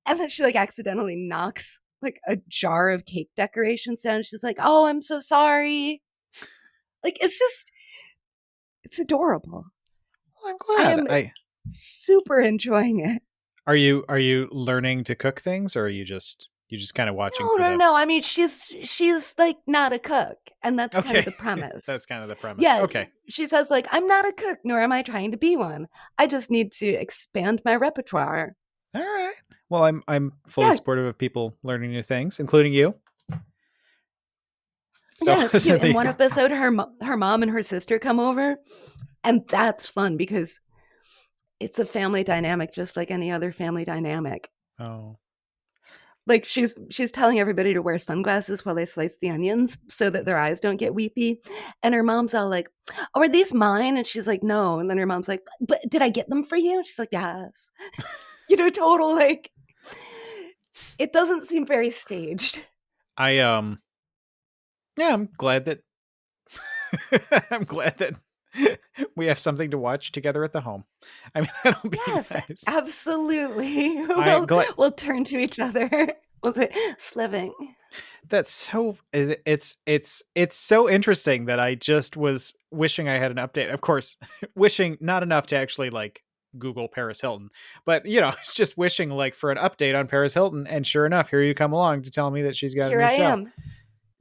And then she like accidentally knocks like a jar of cake decorations down. She's like, oh, I'm so sorry. Like, it's adorable. Well, I'm I glad. am super enjoying it. Are you learning to cook things, or are you just kind of watching? No. I mean, she's like not a cook, and that's kind of the premise. That's kind of the premise. Yeah. Okay. She says like, I'm not a cook, nor am I trying to be one. I just need to expand my repertoire. All right. Well, I'm fully supportive of people learning new things, including you. So, yeah, it's cute. In one episode, her mom and her sister come over, and that's fun because it's a family dynamic, just like any other family dynamic. Oh. Like she's telling everybody to wear sunglasses while they slice the onions so that their eyes don't get weepy. And her mom's all like, oh, are these mine? And she's like, no. And then her mom's like, but did I get them for you? And she's like, yes. Total like, it doesn't seem very staged. Yeah, I'm glad that we have something to watch together at the home. I mean, that'll be nice. Absolutely. We'll turn to each other. We'll say, sliving. That's so. It's so interesting that I just was wishing I had an update. Of course, wishing not enough to actually like Google Paris Hilton, but it's just wishing like for an update on Paris Hilton. And sure enough, here you come along to tell me that she's got a new show. Here I am.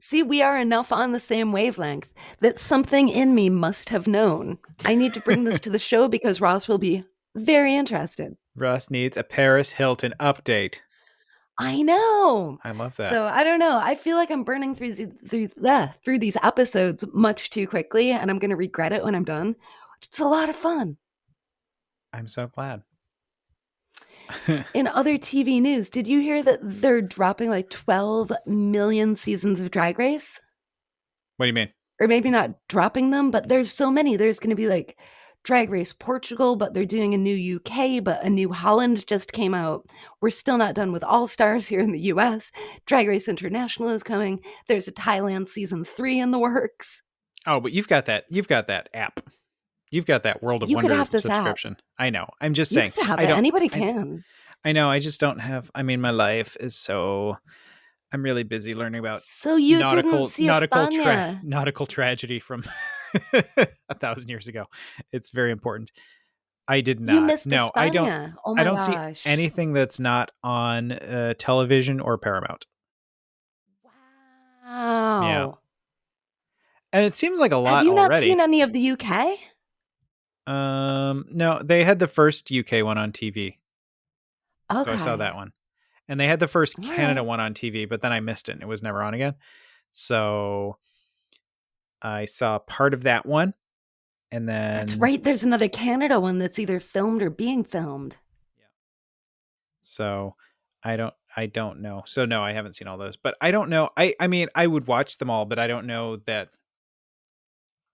See, we are enough on the same wavelength that something in me must have known. I need to bring this to the show because Ross will be very interested. Ross needs a Paris Hilton update. I know. I love that. So I don't know. I feel like I'm burning through these episodes much too quickly, and I'm going to regret it when I'm done. It's a lot of fun. I'm so glad. In other TV news, did you hear that they're dropping like 12 million seasons of Drag Race? What do you mean? Or maybe not dropping them, but there's so many. There's going to be like Drag Race Portugal, but they're doing a new UK, but a new Holland just came out. We're still not done with All Stars here in the US. Drag Race International is coming. There's a Thailand season 3 in the works. Oh, but you've got that app. You've got that World of Wonder subscription. App. I know. I'm just saying. Anybody can. I know. I just don't have. I mean, my life is so. I'm really busy learning about. So you didn't see nautical tragedy from 1,000 years ago. It's very important. I did not. You missed no, España. I don't. Oh my I don't gosh. see anything that's not on television or Paramount. Wow. Yeah. And it seems like a lot. Have you already. Not seen any of the UK? No, they had the first UK one on TV. Okay. So I saw that one. And they had the first Canada one on TV, but then I missed it and it was never on again. So I saw part of that one. And then that's right. There's another Canada one that's either filmed or being filmed. Yeah. So I don't know. So no, I haven't seen all those, but I don't know. I mean, I would watch them all, but I don't know that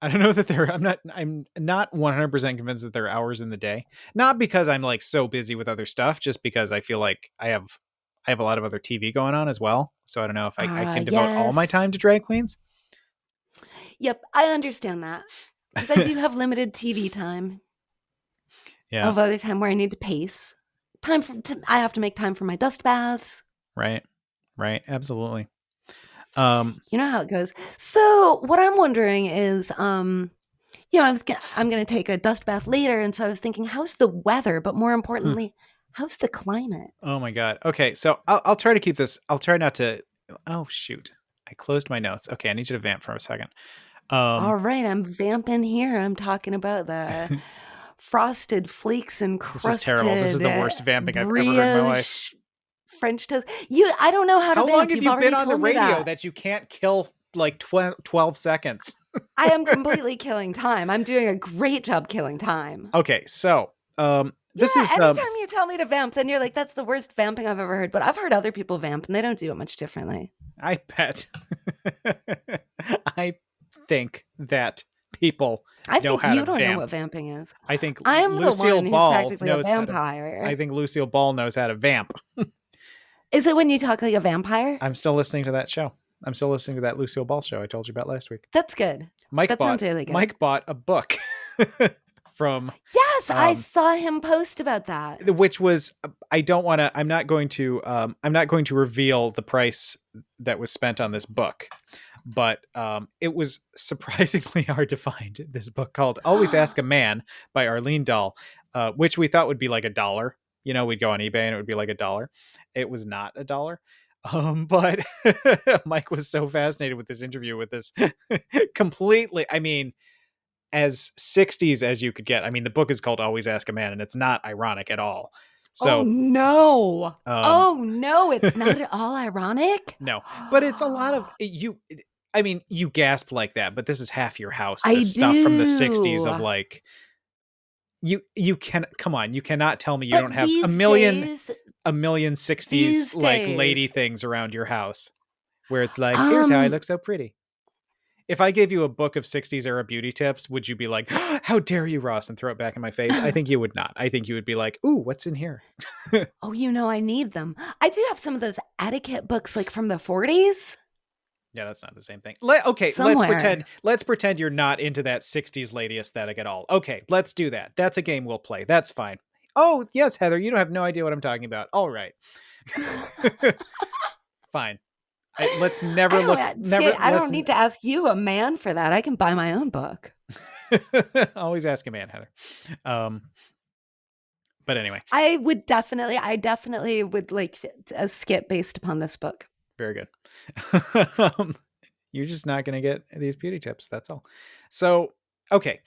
I'm not 100% convinced that there are hours in the day. Not because I'm like so busy with other stuff, just because I feel like I have a lot of other TV going on as well. So I don't know if I can devote all my time to drag queens. Yep. I understand that because I do have limited TV time. Yeah. Of other time where I need to pace. I have to make time for my dust baths. Right. Absolutely. You know how it goes. So what I'm wondering is, I'm going to take a dust bath later. And so I was thinking, how's the weather? But more importantly, how's the climate? Oh my God. Okay. So I'll try to keep this. I'll try not to. Oh, shoot. I closed my notes. Okay. I need you to vamp for a second. All right. I'm vamping here. I'm talking about the frosted flakes and crusted. This is terrible. This is the worst vamping I've ever heard in my life. French toast. I don't know how to vamp. How long have you been on the radio that you can't kill like 12 seconds? I am completely killing time. I'm doing a great job killing time. Okay, so this is anytime you tell me to vamp, then you're like, that's the worst vamping I've ever heard. But I've heard other people vamp and they don't do it much differently. I bet. I think that people know how to vamp. You don't know what vamping is. I think I'm Lucille the one Ball who's practically knows a vampire. I think Lucille Ball knows how to vamp. Is it when you talk like a vampire? I'm still listening to that show. I'm still listening to that Lucille Ball show I told you about last week. That's good. That sounds really good. Mike bought a book from Yes, I saw him post about that. which was I'm not going to reveal the price that was spent on this book, but it was surprisingly hard to find. This book called Always Ask a Man by Arlene Dahl, which we thought would be like $1. We'd go on eBay and it would be like $1. It was not $1. But Mike was so fascinated with this interview with this completely, I mean, as 60s as you could get. I mean, the book is called Always Ask a Man, and it's not ironic at all. So, oh no, it's not at all ironic. No, but it's a lot of you. I mean, you gasp like that, but this is half your house. The I stuff from the do. 60s of like, you can come on, you cannot tell me you But don't have these a million days, 60s these like days. lady things around your house where it's like, here's how I look so pretty. If I gave you a book of 60s era beauty tips, would you be like, how dare you, Ross, and throw it back in my face? I think you would not. I think you would be like, ooh, what's in here? Oh, I need them. I do have some of those etiquette books like from the 40s. Yeah, that's not the same thing. Okay, Somewhere. let's pretend you're not into that 60s lady aesthetic at all. Okay, let's do that. That's a game we'll play. That's fine. Oh, yes, Heather, you don't have no idea what I'm talking about. All right. Fine. Let's never look. I don't need to ask you, a man, for that. I can buy my own book. Always ask a man, Heather. But anyway, I definitely would like a skit based upon this book. Very good. You're just not going to get these beauty tips. That's all. So, okay.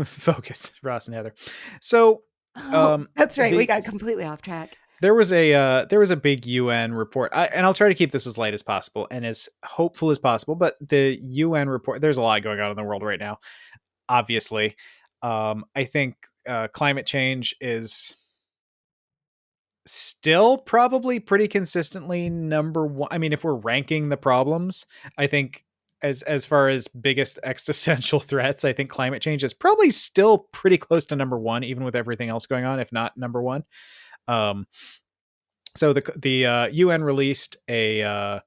Focus, Ross and Heather. So, that's right. We got completely off track. There was a big UN report, and I'll try to keep this as light as possible and as hopeful as possible. But the UN report, there's a lot going on in the world right now. Obviously, I think climate change is still probably pretty consistently number one. I mean, if we're ranking the problems, I think as far as biggest existential threats, I think climate change is probably still pretty close to number one, even with everything else going on, if not number one. So the UN released a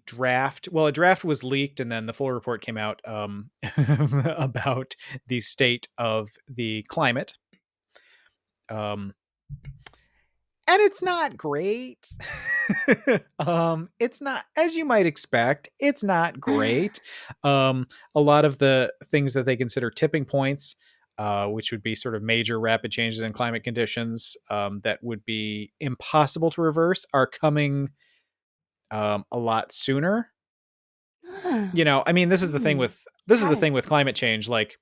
draft. Well, a draft was leaked, and then the full report came out about the state of the climate. And it's not great. It's not, as you might expect, it's not great. A lot of the things that they consider tipping points, which would be sort of major rapid changes in climate conditions that would be impossible to reverse, are coming a lot sooner. I mean, this is the thing with climate change. Like,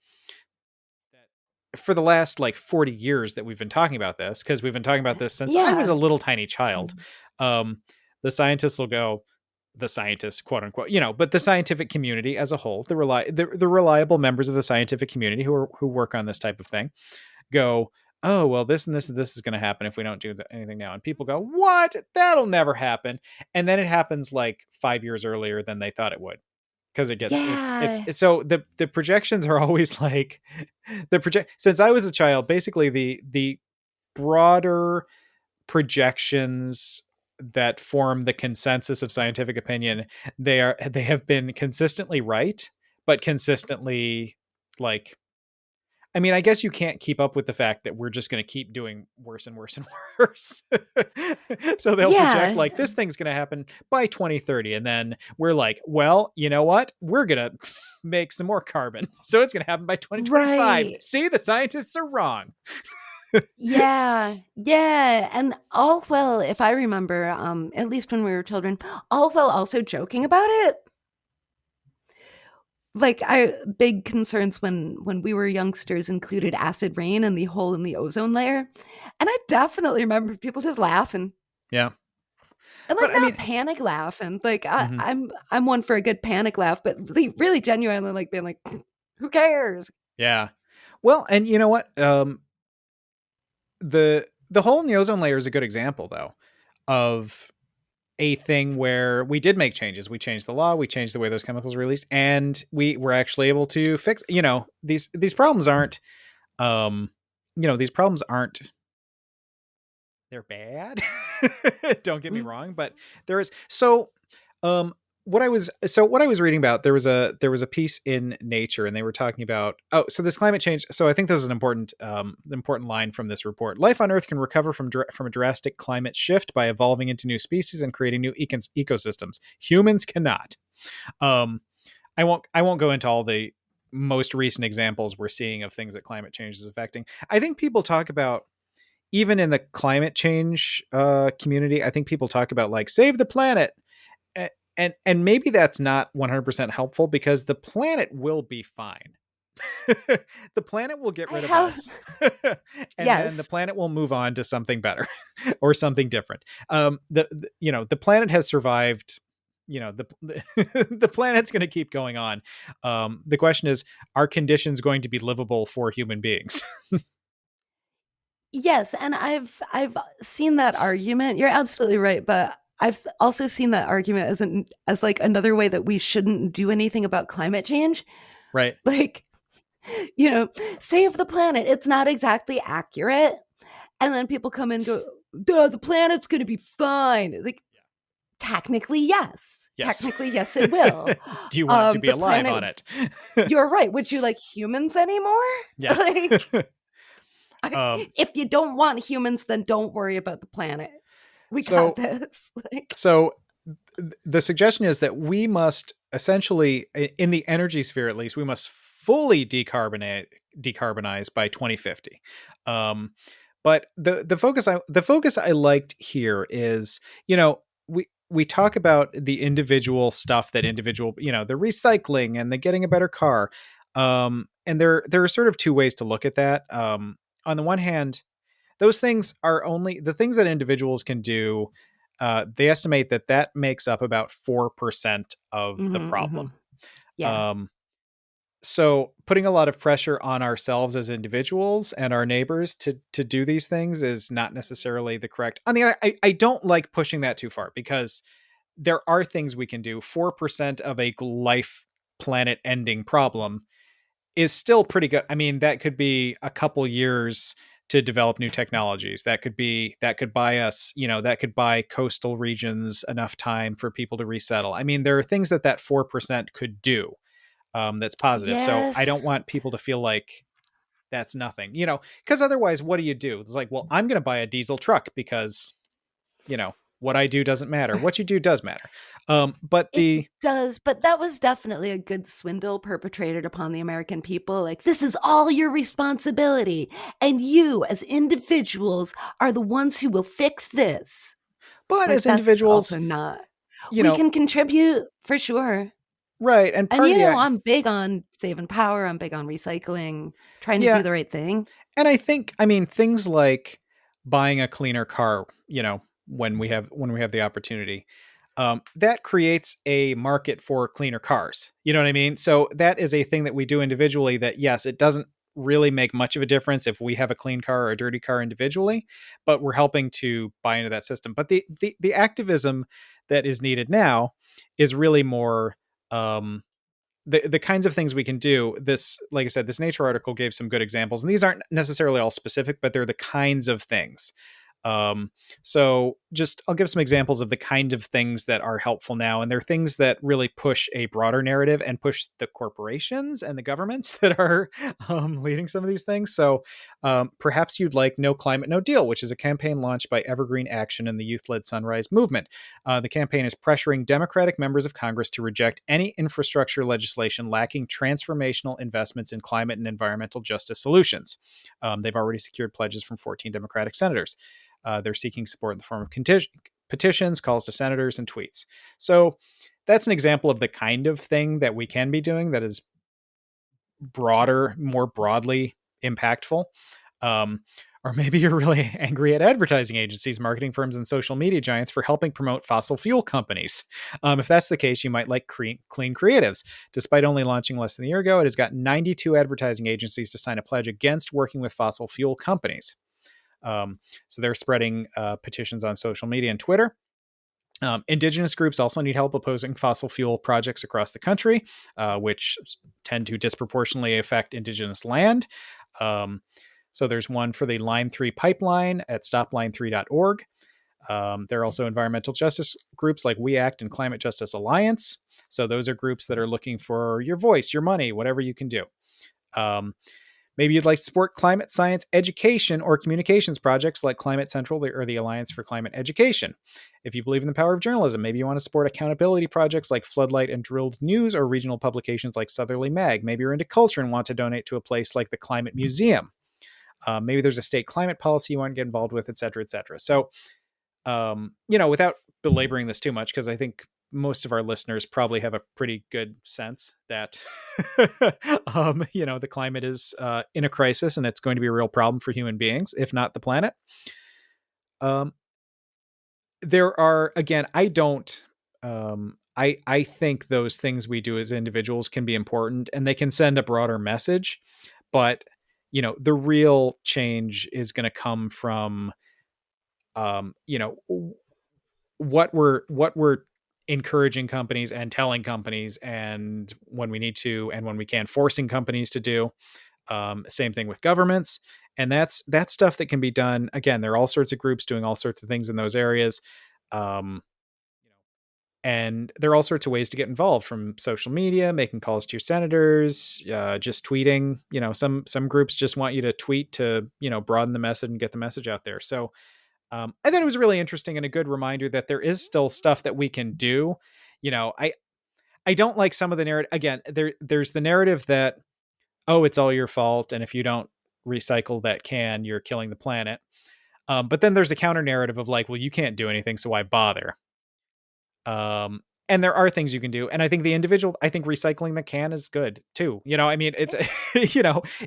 for the last 40 years that we've been talking about this, because we've been talking about this since I was a little tiny child. The scientists will go, the scientists, quote unquote, but the scientific community as a whole, the reliable members of the scientific community who work on this type of thing go, oh, well, this and this and this is going to happen if we don't do anything now. And people go, what? That'll never happen. And then it happens 5 years earlier than they thought it would. Because it gets it's so the projections are always since I was a child, basically the broader projections that form the consensus of scientific opinion, they have been consistently right, but consistently I mean, I guess you can't keep up with the fact that we're just going to keep doing worse and worse and worse. So they'll project this thing's going to happen by 2030. And then we're like, well, you know what? We're going to make some more carbon. So it's going to happen by 2025. Right. See, the scientists are wrong. Yeah. And Allwell, if I remember, at least when we were children, Allwell also joking about it. Big concerns when we were youngsters included acid rain and the hole in the ozone layer. And I definitely remember people just laughing. Yeah. And not panic laughing. I'm one for a good panic laugh, but really genuinely being like, who cares? Yeah. Well, and you know what? The hole in the ozone layer is a good example, though, of a thing where we did make changes. We changed the law, we changed the way those chemicals are released, and we were actually able to fix, these problems aren't, these problems aren't they're bad. Don't get me wrong, but there is so um what I was reading about, there was a piece in Nature, and they were talking about, so this climate change. So I think this is an important line from this report. Life on Earth can recover from a drastic climate shift by evolving into new species and creating new ecosystems. Humans cannot. Um I won't go into all the most recent examples we're seeing of things that climate change is affecting. I think people talk about, even in the climate change community, I think people talk about like save the planet, and maybe that's not 100% helpful, because the planet will be fine. The planet will get I rid of have us, and then the yes. planet will move on to something better or something different. The planet has survived. The planet's going to keep going on. The question is, are conditions going to be livable for human beings? Yes, and I've seen that argument. You're absolutely right, but I've also seen that argument as like another way that we shouldn't do anything about climate change. Right. Like, you know, save the planet. It's not exactly accurate. And then people come and go, duh, the planet's going to be fine. Like, technically, yes. Yes. Technically, yes, it will. Do you want to be The alive planet, on it? you're right. Would you like humans anymore? Yeah. Like, um, if you don't want humans, then don't worry about the planet. We got so this. Like, so the suggestion is that we must essentially, in the energy sphere at least, we must fully decarbonize by 2050. Um, but the focus I liked here is, we talk about the individual stuff, that individual, the recycling and the getting a better car. And there are sort of two ways to look at that. On the one hand, those things are only the things that individuals can do. They estimate that makes up about 4% of the problem. yeah. Um, so putting a lot of pressure on ourselves as individuals and our neighbors to do these things is not necessarily the correct. On the other, I don't like pushing that too far, because there are things we can do. 4% of a life planet ending problem is still pretty good. I mean, that could be a couple years to develop new technologies. That could buy us, that could buy coastal regions enough time for people to resettle. I mean, there are things that 4% could do, that's positive. So I don't Yes. want people to feel like that's nothing, because otherwise, what do? It's like, well, I'm going to buy a diesel truck because, what I do doesn't matter. What you do does matter. But It does, but that was definitely a good swindle perpetrated upon the American people. Like, this is all your responsibility, and you, as individuals, are the ones who will fix this. but Like, as that's individuals, also not. you We know, can contribute for sure. right. And And part of the, I'm big on saving power. I'm big on recycling, trying to yeah. do the right thing. And I mean, things like buying a cleaner car, when we have the opportunity, that creates a market for cleaner cars. You know what I mean? So that is a thing that we do individually, that, yes, it doesn't really make much of a difference if we have a clean car or a dirty car individually, but we're helping to buy into that system. But the activism that is needed now is really more, the kinds of things we can do. This, like I said, this Nature article gave some good examples, and these aren't necessarily all specific, but they're the kinds of things. um, so just, I'll give some examples of the kind of things that are helpful now, and they're things that really push a broader narrative and push the corporations and the governments that are leading some of these things. So perhaps you'd like No Climate, No Deal, which is a campaign launched by Evergreen Action and the youth-led Sunrise Movement. The campaign is pressuring Democratic members of Congress to reject any infrastructure legislation lacking transformational investments in climate and environmental justice solutions. They've already secured pledges from 14 Democratic senators. They're seeking support in the form of petitions, calls to senators, and tweets. So that's an example of the kind of thing that we can be doing that is broader, more broadly impactful. Or maybe you're really angry at advertising agencies, marketing firms, and social media giants for helping promote fossil fuel companies. If that's the case, you might like Clean Creatives. Despite only launching less than a year ago, it has got 92 advertising agencies to sign a pledge against working with fossil fuel companies. So they're spreading petitions on social media and Twitter. Indigenous groups also need help opposing fossil fuel projects across the country, which tend to disproportionately affect indigenous land. So there's one for the Line 3 pipeline at stopline3.org. There are also environmental justice groups like We Act and Climate Justice Alliance. So those are groups that are looking for your voice, your money, whatever you can do. Maybe you'd like to support climate science education or communications projects like Climate Central or the Alliance for Climate Education. If you believe in the power of journalism, maybe you want to support accountability projects like Floodlight and Drilled News or regional publications like Southerly Mag. Maybe you're into culture and want to donate to a place like the Climate Museum. Maybe there's a state climate policy you want to get involved with, et cetera, et cetera. So, without belaboring this too much, because I think most of our listeners probably have a pretty good sense that, the climate is in a crisis and it's going to be a real problem for human beings, if not the planet. There are, again, I don't, I think those things we do as individuals can be important and they can send a broader message, but the real change is going to come from, what we're encouraging companies and telling companies, and when we need to and when we can, forcing companies to do. Same thing with governments, and that's stuff that can be done. Again, there are all sorts of groups doing all sorts of things in those areas, and there are all sorts of ways to get involved, from social media, making calls to your senators, just tweeting. Some groups just want you to tweet to broaden the message and get the message out there. So I thought it was really interesting and a good reminder that there is still stuff that we can do. I don't like some of the narrative. Again, there's the narrative that, oh, it's all your fault, and if you don't recycle that can, you're killing the planet. But then there's a counter narrative of like, well, you can't do anything, so why bother? And there are things you can do, and I think recycling the can is good too. It's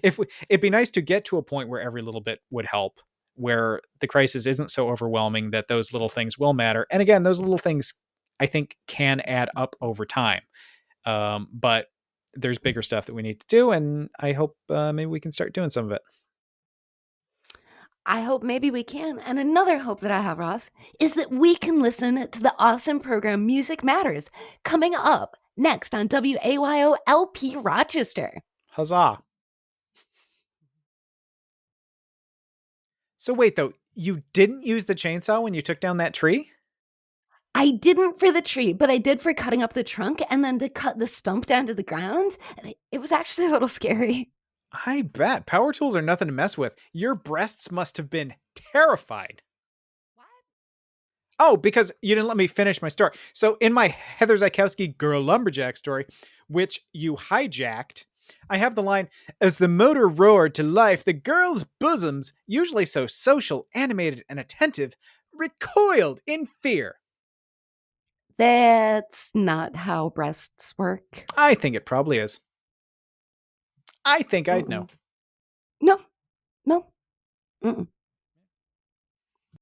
if it'd be nice to get to a point where every little bit would help, where the crisis isn't so overwhelming that those little things will matter. And again, those little things I think can add up over time. But there's bigger stuff that we need to do, and I hope maybe we can start doing some of it. I hope maybe we can. And another hope that I have, Ross, is that we can listen to the awesome program Music Matters coming up next on WAYO LP Rochester. Huzzah. So wait, though, you didn't use the chainsaw when you took down that tree? I didn't for the tree, but I did for cutting up the trunk and then to cut the stump down to the ground. And it was actually a little scary. I bet. Power tools are nothing to mess with. Your breasts must have been terrified. What? Oh, because you didn't let me finish my story. So in my Heather Zykowski Girl Lumberjack story, which you hijacked, I have the line, as the motor roared to life, the girl's bosoms, usually so social, animated, and attentive, recoiled in fear. That's not how breasts work. I think it probably is. I think I'd know. No. Mm-mm.